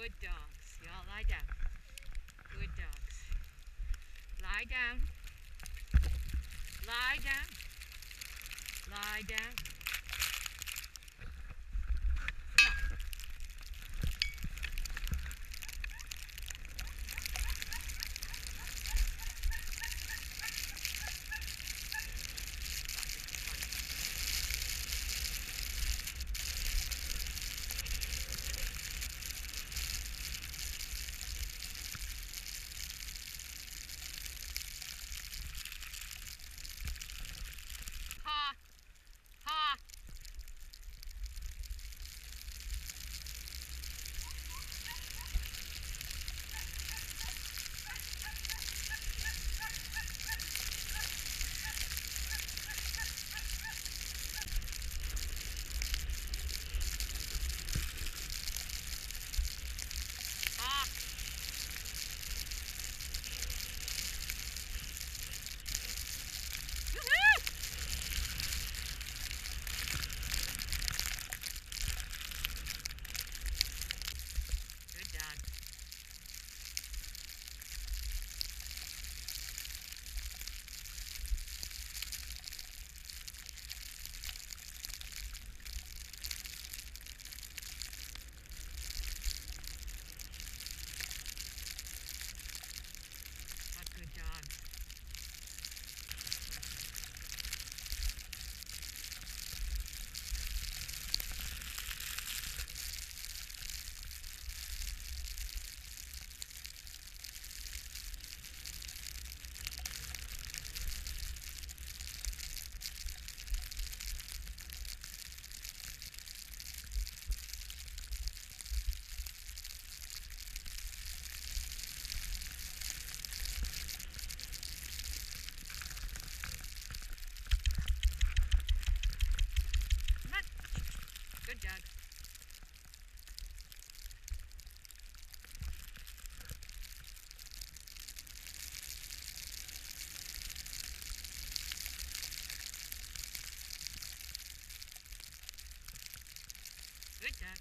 Good dogs. Y'all lie down. Good dogs. Lie down. Lie down. Lie down. Ha! Ha! Ha! Woohoo! Good dog. What good dogs. Come on. Good dog. Good dog.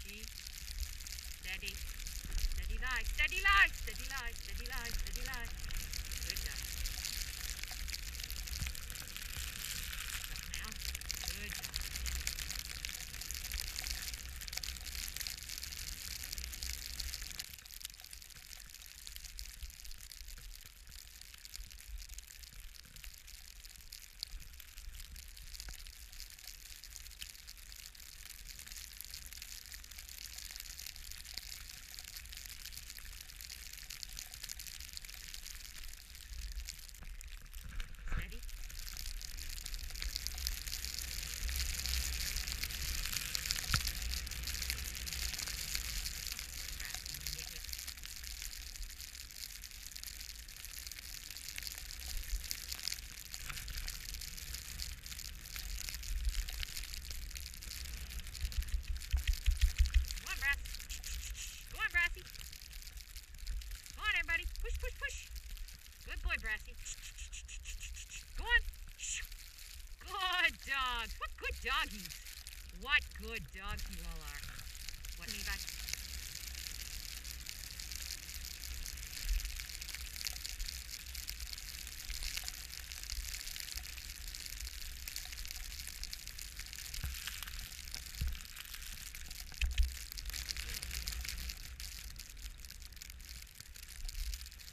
G. Steady. Steady lie. Steady lie. Steady lie. Steady lie. Steady lie. Good dog. Stop now. Good dog. Steady. Come on, Brass. Go on, Brassy. Come on, everybody. Push, push, push. Good boy, Brassy. Go on. Good dogs. What good doggies. What good dogs you all are. What, me back?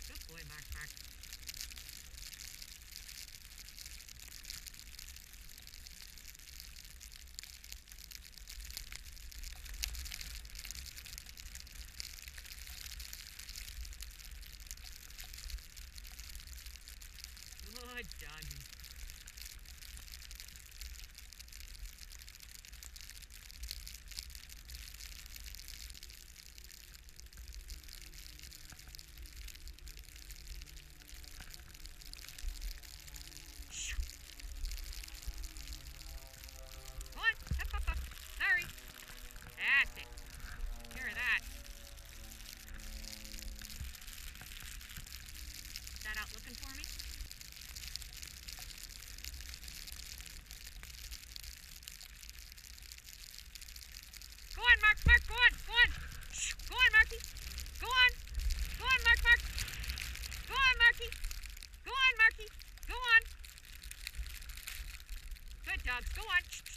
Good boy, Mark, Mark. Mark. Mark, go on. Go on. Go on, Marky. Go on. Go on, Mark. Mark. Go on, Marky. Go on, Marky. Go on. Good dogs. Go on.